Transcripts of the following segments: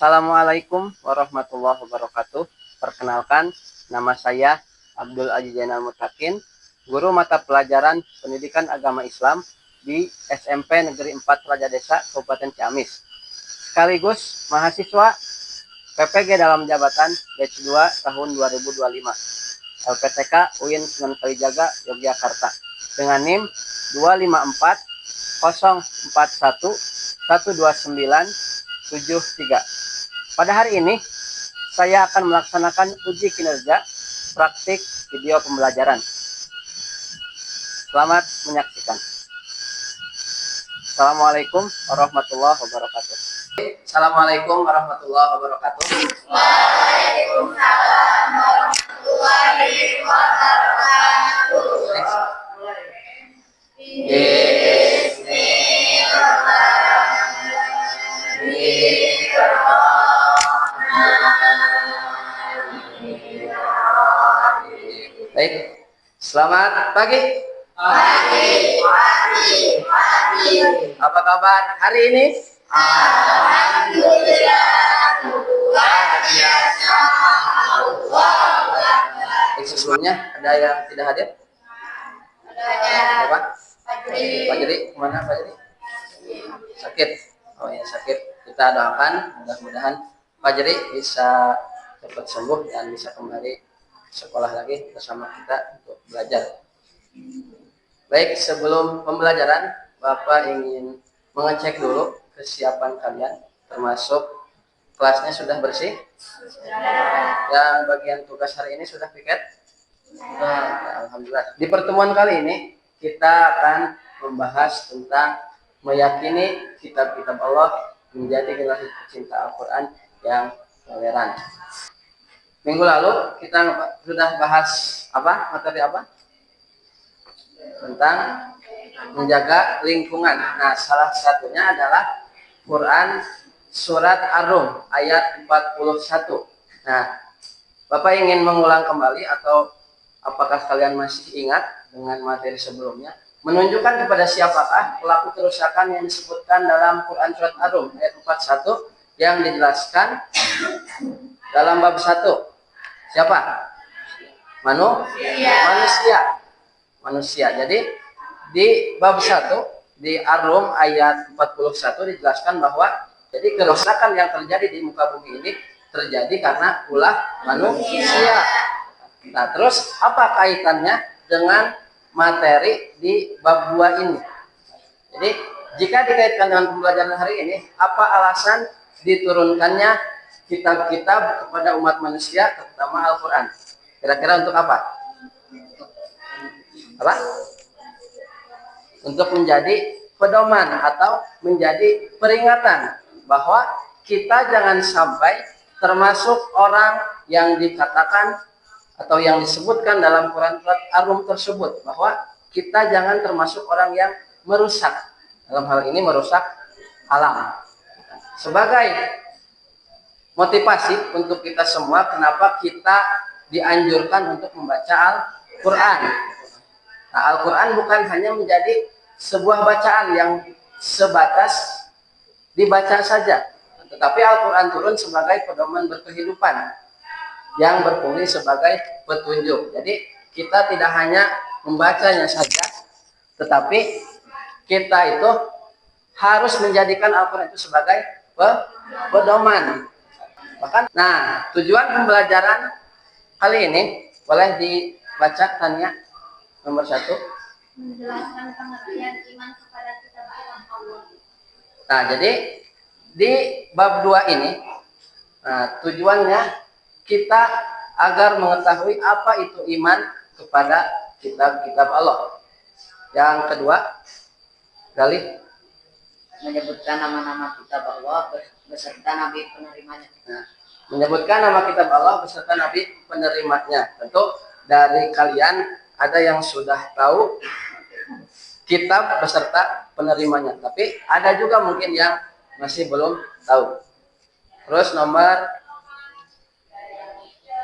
Assalamualaikum warahmatullahi wabarakatuh. Perkenalkan, nama saya Abdul Aziz Zainal Mutakin, guru mata pelajaran Pendidikan Agama Islam di SMP Negeri 4 Raja Desa, Kabupaten Ciamis. Sekaligus mahasiswa PPG dalam jabatan batch 2 tahun 2025. LPTK UIN Sunan Kalijaga, Yogyakarta. Dengan NIM 254 041 129 73. Pada hari ini, saya akan melaksanakan uji kinerja praktik video pembelajaran. Selamat menyaksikan. Assalamualaikum warahmatullahi wabarakatuh. Assalamualaikum warahmatullahi wabarakatuh. Waalaikumsalam warahmatullahi wabarakatuh. Baik, selamat pagi. Pagi. Apa kabar hari ini? Alhamdulillah, luar biasa. Sebelumnya ada yang tidak hadir? Ada Apa? Pak Pak Jadi, kemana Pak Jadi? Sakit. Oh ya, sakit. Kita doakan mudah-mudahan Pak Jadi bisa cepat sembuh dan bisa kembali sekolah lagi bersama kita untuk belajar. Baik, sebelum pembelajaran, Bapak ingin mengecek dulu kesiapan kalian, termasuk kelasnya sudah bersih? Yang bagian tugas hari ini sudah piket? Sudah, alhamdulillah. Di pertemuan kali ini kita akan membahas tentang meyakini kitab-kitab Allah menjadi generasi pecinta Al-Quran yang toleran. Minggu lalu kita sudah bahas apa? Materi apa? Tentang menjaga lingkungan. Nah, salah satunya adalah Quran surat Ar-Rum ayat 41. Nah, Bapak ingin mengulang kembali atau apakah kalian masih ingat dengan materi sebelumnya? Menunjukkan kepada siapakah pelaku kerusakan yang disebutkan dalam Quran surat Ar-Rum ayat 41 yang dijelaskan dalam bab 1. Siapa? Manusia. Jadi di bab 1 di Ar-Rum ayat 41 dijelaskan bahwa jadi kerusakan yang terjadi di muka bumi ini terjadi karena ulah manusia. Nah, terus apa kaitannya dengan materi di bab 2 ini? Jadi, jika dikaitkan dengan pembelajaran hari ini, apa alasan diturunkannya kitab-kitab kepada umat manusia, terutama Al-Quran? Kira-kira untuk apa? Apa? Untuk menjadi pedoman atau menjadi peringatan bahwa kita jangan sampai termasuk orang yang dikatakan atau yang disebutkan dalam Quran surat Ar-Rum tersebut, bahwa kita jangan termasuk orang yang merusak, dalam hal ini merusak alam. Sebagai motivasi untuk kita semua, kenapa kita dianjurkan untuk membaca Al-Quran. Nah, Al-Quran bukan hanya menjadi sebuah bacaan yang sebatas dibaca saja, tetapi Al-Quran turun sebagai pedoman berkehidupan yang berfungsi sebagai petunjuk. Jadi kita tidak hanya membacanya saja, tetapi kita itu harus menjadikan Al-Quran itu sebagai pedoman. Bahkan, nah, tujuan pembelajaran kali ini boleh dibaca Tania nomor 1. Menjelaskan pengertian iman kepada kitab-kitab Allah. Nah, jadi di bab 2 ini tujuannya kita agar mengetahui apa itu iman kepada kitab-kitab Allah. Yang kedua, Galih menyebutkan nama-nama kitab Allah beserta nabi penerimanya. Nah, menyebutkan nama kitab Allah beserta nabi penerimanya. Tentu dari kalian ada yang sudah tahu kitab beserta penerimanya, tapi ada juga mungkin yang masih belum tahu. Terus nomor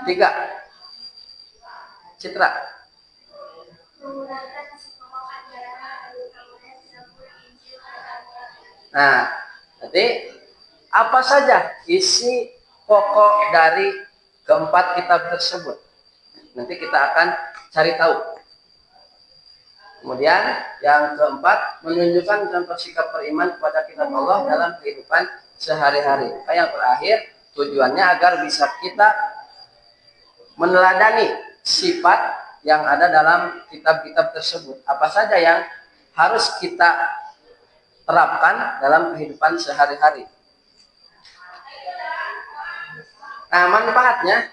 3, Citra. Nah, nanti apa saja isi pokok dari keempat kitab tersebut. Nanti kita akan cari tahu. Kemudian yang keempat, menunjukkan contoh sikap beriman kepada kitab Allah dalam kehidupan sehari-hari. Yang terakhir, tujuannya agar bisa kita meneladani sifat yang ada dalam kitab-kitab tersebut. Apa saja yang harus kita terapkan dalam kehidupan sehari-hari. Nah, manfaatnya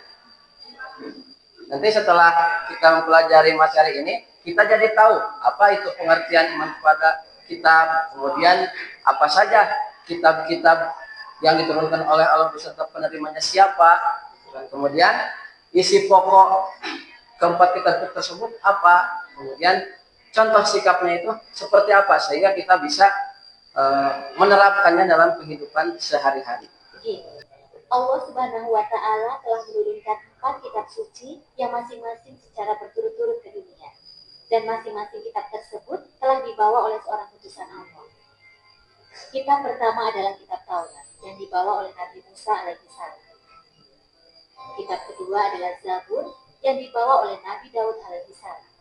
nanti setelah kita mempelajari materi ini, kita jadi tahu apa itu pengertian iman kepada kitab, kemudian apa saja kitab-kitab yang diturunkan oleh Allah beserta penerimanya siapa, dan kemudian isi pokok keempat kitab tersebut apa, kemudian contoh sikapnya itu seperti apa, sehingga kita bisa menerapkannya dalam kehidupan sehari-hari. Allah Subhanahu wa Ta'ala telah menurunkan 4 kitab suci yang masing-masing secara berturut-turut ke dunia, dan masing-masing kitab tersebut telah dibawa oleh seorang utusan Allah. Kitab pertama adalah kitab Taurat yang dibawa oleh Nabi Musa alaihissalam. Kitab kedua adalah Zabur yang dibawa oleh Nabi Daud alaihissalam.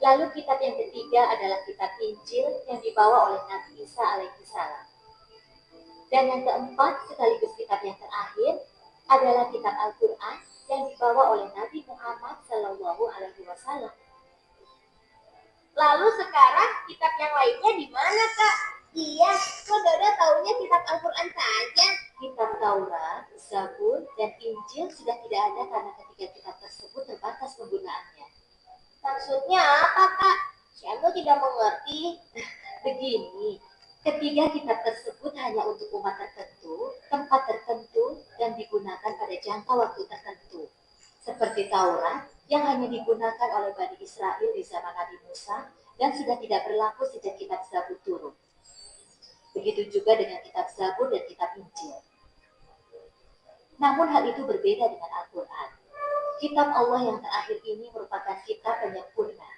Lalu kitab yang ketiga adalah kitab Injil yang dibawa oleh Nabi Isa alaihissalam. Dan yang keempat sekaligus kitab yang terakhir adalah kitab Al-Quran yang dibawa oleh Nabi Muhammad Sallallahu Alaihi Wasallam. Lalu sekarang kitab yang lainnya di mana, Kak? Iya, kok Dodo taunya kitab Al-Quran saja? Kitab Taurat, Zabur, dan Injil sudah tidak ada karena ketiga kitab tersebut terbatas penggunaannya. Maksudnya apa, Kak? Saya tidak mengerti. Begini, ketiga kitab tersebut hanya untuk umat tertentu, tempat tertentu, dan digunakan pada jangka waktu tertentu. Seperti Taurat yang hanya digunakan oleh Bani Israel di zaman Nabi Musa dan sudah tidak berlaku sejak kitab Zabur turun. Begitu juga dengan kitab Zabur dan kitab Injil. Namun hal itu berbeda dengan Al-Quran. Kitab Allah yang terakhir ini merupakan kitab penyempurna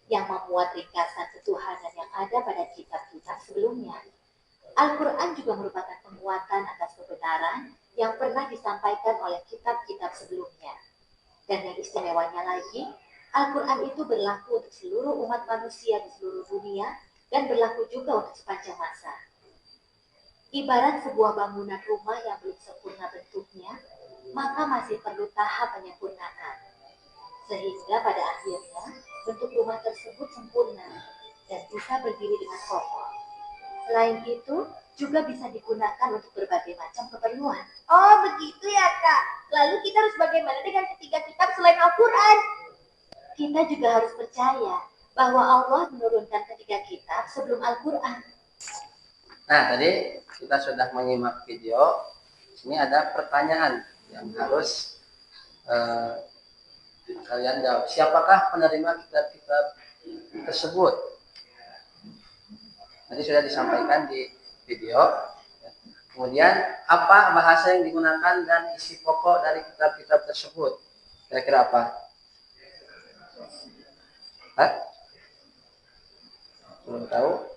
yang memuat ringkasan ketuhanan yang ada pada kitab-kitab sebelumnya. Al-Quran juga merupakan penguatan atas kebenaran yang pernah disampaikan oleh kitab-kitab sebelumnya. Dan yang istimewanya lagi, Al-Quran itu berlaku untuk seluruh umat manusia di seluruh dunia dan berlaku juga untuk sepanjang masa. Ibarat sebuah bangunan rumah yang belum sempurna bentuknya, maka masih perlu tahap penyempurnaan. Sehingga pada akhirnya, bentuk rumah tersebut sempurna dan bisa berdiri dengan kokoh. Selain itu, juga bisa digunakan untuk berbagai macam keperluan. Oh, begitu ya, Kak. Lalu kita harus bagaimana dengan ketiga kitab selain Al-Quran? Kita juga harus percaya bahwa Allah menurunkan ketiga kitab sebelum Al-Quran. Nah, tadi kita sudah menyimak video. Ini ada pertanyaan yang harus kalian jawab. Siapakah penerima kitab-kitab tersebut? Tadi sudah disampaikan di video. Kemudian, apa bahasa yang digunakan dan isi pokok dari kitab-kitab tersebut? Kira-kira apa? Hah? Belum tahu.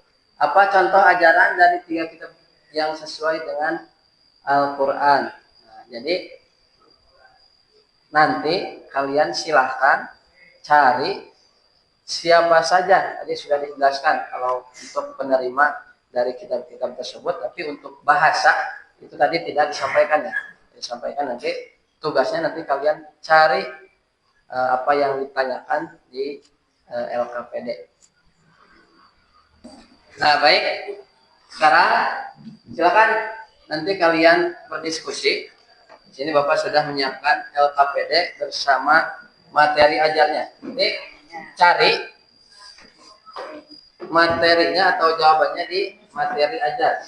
Apa contoh ajaran dari 3 kitab yang sesuai dengan Al-Quran? Nah, jadi nanti kalian silahkan cari siapa saja. Tadi sudah dijelaskan kalau untuk penerima dari kitab-kitab tersebut, tapi untuk bahasa itu tadi tidak disampaikan ya. Disampaikan nanti tugasnya nanti kalian cari apa yang ditanyakan di LKPD. Nah, baik. Sekarang silakan nanti kalian berdiskusi. Di sini Bapak sudah menyiapkan LKPD bersama materi ajarnya. Jadi cari materinya atau jawabannya di materi ajar.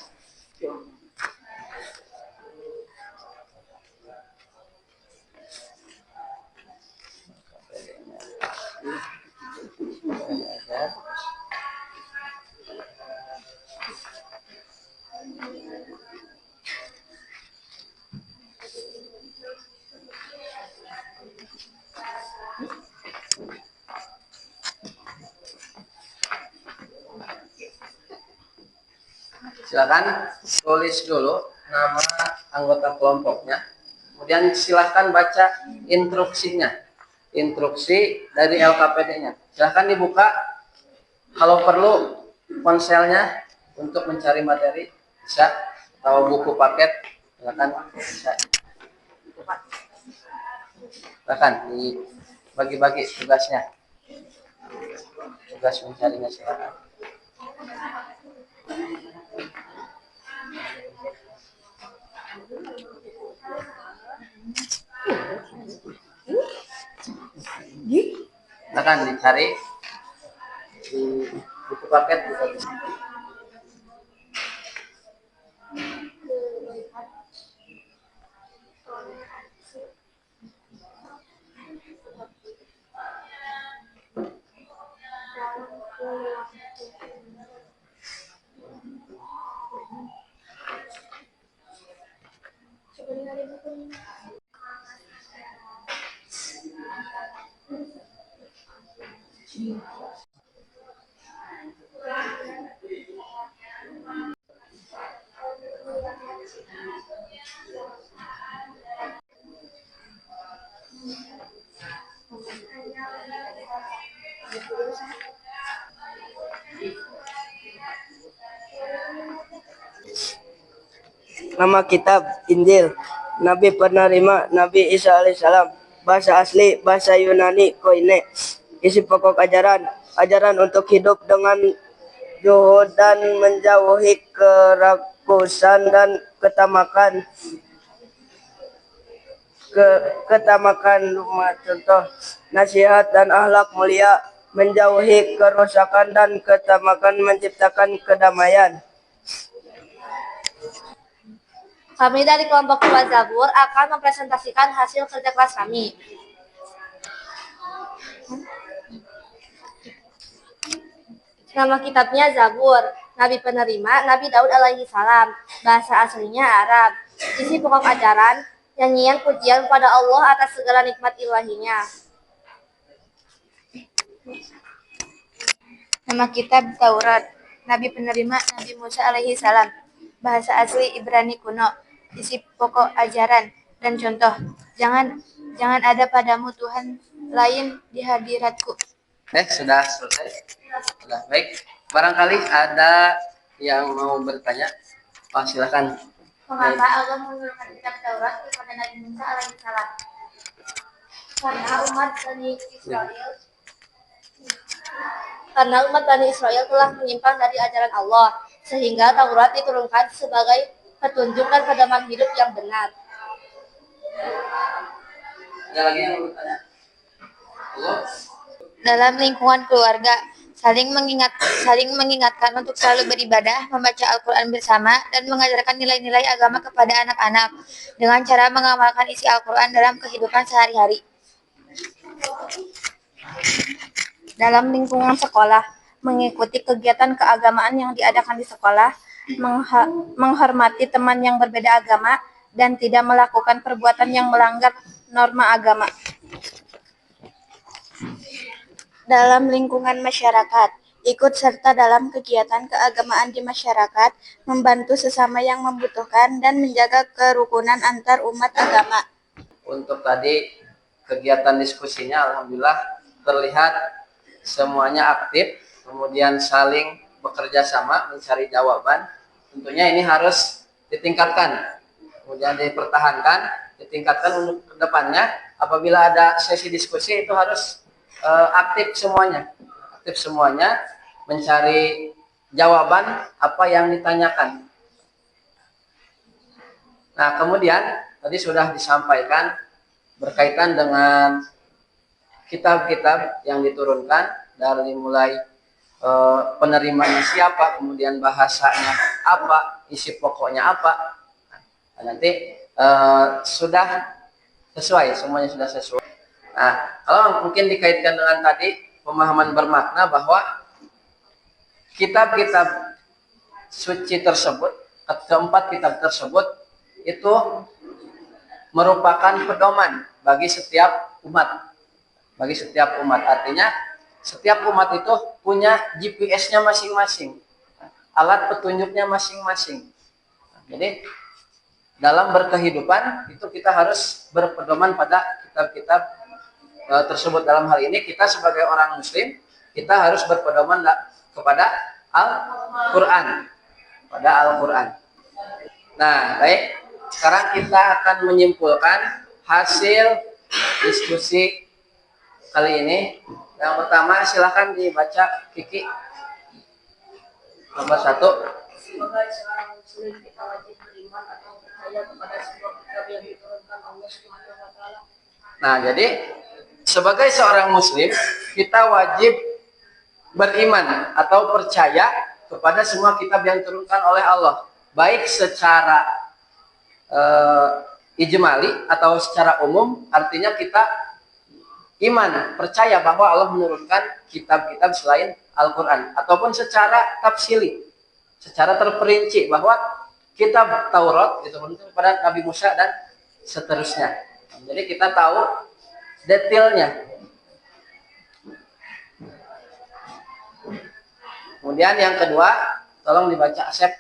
Silakan tulis dulu nama anggota kelompoknya. Kemudian silahkan baca instruksinya, instruksi dari LKPD-nya. Silahkan dibuka, kalau perlu ponselnya untuk mencari materi bisa, atau buku paket silahkan bisa. Silahkan dibagi-bagi tugasnya, tugas mencarinya silahkan. Silahkan dicari di buku paket juga bisa. Nama kitab Injil, Nabi penerima Nabi Isa alaihissalam. Bahasa asli bahasa Yunani koine. Isi pokok ajaran, ajaran untuk hidup dengan zuhud dan menjauhi kerakusan dan ketamakan. Ketamakan rumah, contoh nasihat dan akhlak mulia, menjauhi kerusakan dan ketamakan, menciptakan kedamaian. Kami dari kelompok Tua Zabur akan mempresentasikan hasil kerja keras kami. Nama kitabnya Zabur, Nabi penerima Nabi Daud alaihi salam. Bahasa aslinya Arab. Isi pokok ajaran, nyanyian pujian pada Allah atas segala nikmat ilahinya. Nama kitab Taurat, Nabi penerima Nabi Musa alaihi salam. Bahasa asli Ibrani kuno. Isi pokok ajaran dan contoh, jangan ada padamu Tuhan lain di hadiratku. Sudah selesai. Sudah baik. Barangkali ada yang mau bertanya, silakan. Mengapa Allah menurunkan kitab Taurat kepada Nabi Musa alaihissalam? Karena umat Bani Israel telah menyimpang dari ajaran Allah, sehingga Taurat diturunkan sebagai petunjuk dan pedoman hidup yang benar. Ada lagi yang mau bertanya? Dalam lingkungan keluarga, saling mengingatkan untuk selalu beribadah, membaca Al-Quran bersama, dan mengajarkan nilai-nilai agama kepada anak-anak dengan cara mengamalkan isi Al-Quran dalam kehidupan sehari-hari. Dalam lingkungan sekolah, mengikuti kegiatan keagamaan yang diadakan di sekolah, menghormati teman yang berbeda agama, dan tidak melakukan perbuatan yang melanggar norma agama. Dalam lingkungan masyarakat, ikut serta dalam kegiatan keagamaan di masyarakat, membantu sesama yang membutuhkan, dan menjaga kerukunan antar umat agama. Untuk tadi kegiatan diskusinya alhamdulillah terlihat semuanya aktif, kemudian saling bekerja sama mencari jawaban. Tentunya ini harus ditingkatkan, kemudian dipertahankan, ditingkatkan untuk kedepannya. Apabila ada sesi diskusi itu harus aktif semuanya mencari jawaban apa yang ditanyakan. Nah, kemudian tadi sudah disampaikan berkaitan dengan kitab-kitab yang diturunkan, dari mulai penerimanya siapa, kemudian bahasanya apa, isi pokoknya apa. Nah, nanti sudah sesuai, semuanya sudah sesuai. Nah, kalau mungkin dikaitkan dengan tadi pemahaman bermakna bahwa kitab-kitab suci tersebut, keempat kitab tersebut itu merupakan pedoman bagi setiap umat. Bagi setiap umat, artinya setiap umat itu punya GPS-nya masing-masing, alat petunjuknya masing-masing. Jadi dalam berkehidupan itu kita harus berpedoman pada kitab-kitab tersebut. Dalam hal ini kita sebagai orang muslim kita harus berpedoman kepada Al-Qur'an, pada Al-Qur'an. Nah, baik. Sekarang kita akan menyimpulkan hasil diskusi kali ini. Yang pertama silakan dibaca Kiki. Nomor 1. Sebagai seorang muslim kita wajib beriman atau percaya kepada semua kitab yang diturunkan Allah Subhanahu wa taala. Nah, jadi sebagai seorang muslim kita wajib beriman atau percaya kepada semua kitab yang diturunkan oleh Allah, baik secara ijmali atau secara umum, artinya kita iman, percaya bahwa Allah menurunkan kitab-kitab selain Al-Quran, ataupun secara tafsili, secara terperinci bahwa kitab Taurat itu menurunkan kepada Nabi Musa dan seterusnya. Jadi kita tahu detailnya. Kemudian yang kedua, tolong dibaca Asep.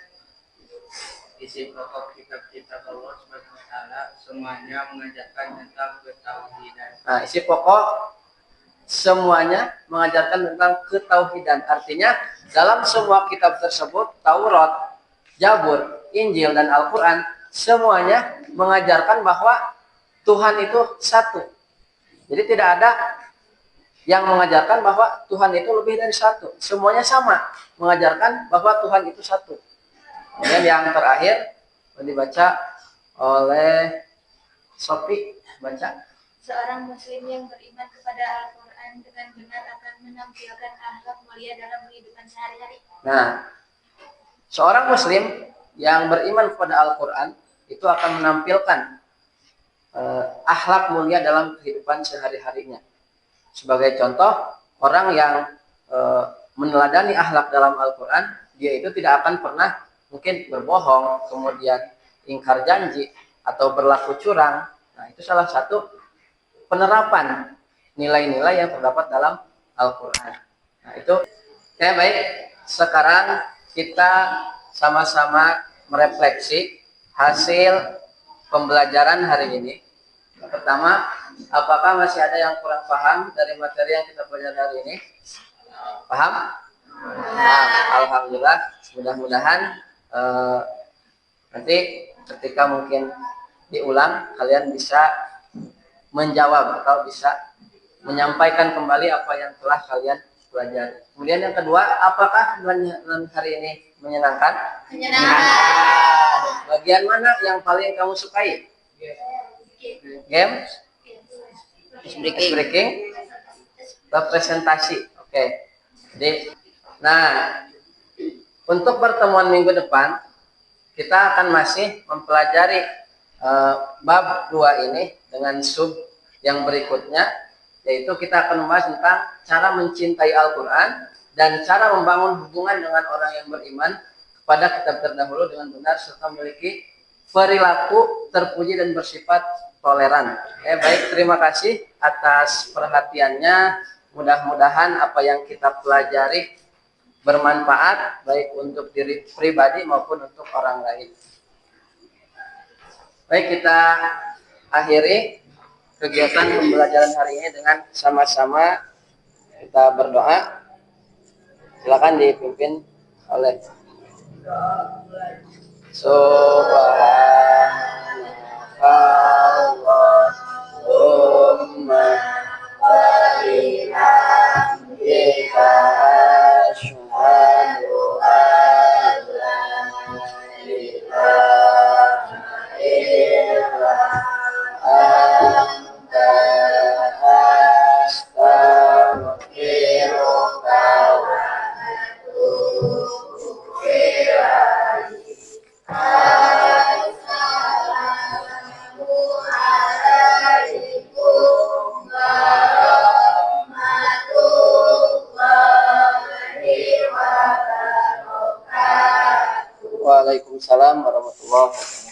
Isi pokok kitab-kitab Allah Subhanahu wa taala semuanya mengajarkan tentang ketauhidan. Nah, isi pokok semuanya mengajarkan tentang ketauhidan. Artinya dalam semua kitab tersebut, Taurat, Zabur, Injil dan Al-Qur'an semuanya mengajarkan bahwa Tuhan itu satu. Jadi tidak ada yang mengajarkan bahwa Tuhan itu lebih dari satu. Semuanya sama mengajarkan bahwa Tuhan itu satu. Kemudian yang terakhir dibaca oleh Sophie, baca. Seorang muslim yang beriman kepada Al-Quran dengan benar akan menampilkan akhlak mulia dalam kehidupan sehari-hari. Nah, seorang muslim yang beriman kepada Al-Quran itu akan menampilkan akhlak mulia dalam kehidupan sehari-harinya. Sebagai contoh, orang yang meneladani akhlak dalam Al-Quran, dia itu tidak akan pernah mungkin berbohong, kemudian ingkar janji, atau berlaku curang. Nah, itu salah satu penerapan nilai-nilai yang terdapat dalam Al-Quran. Nah, itu. Oke, baik. Sekarang kita sama-sama merefleksi hasil pembelajaran hari ini. Yang pertama, apakah masih ada yang kurang paham dari materi yang kita pelajari hari ini? Paham? Nah, alhamdulillah. Mudah-mudahan nanti ketika mungkin diulang kalian bisa menjawab atau bisa menyampaikan kembali apa yang telah kalian pelajari. Kemudian yang kedua, apakah pelajaran hari ini menyenangkan? Menyenangkan. Bagian mana yang paling kamu sukai? Game? Breaking? Presentasi. Oke. Jadi, nah, untuk pertemuan minggu depan kita akan masih mempelajari bab 2 ini dengan sub yang berikutnya, yaitu kita akan membahas tentang cara mencintai Al-Quran dan cara membangun hubungan dengan orang yang beriman kepada kitab terdahulu dengan benar serta memiliki perilaku terpuji dan bersifat toleran. Baik, terima kasih atas perhatiannya. Mudah-mudahan apa yang kita pelajari bermanfaat baik untuk diri pribadi maupun untuk orang lain. Baik, kita akhiri kegiatan pembelajaran hari ini dengan sama-sama kita berdoa. Silakan dipimpin oleh Subhanallahumma wa bihamdika asyhadu an la ilaha illa anta astaghfiruka wa atubu ilaik. Assalamualaikum warahmatullahi wabarakatuh. Waalaikumsalam warahmatullahi wabarakatuh.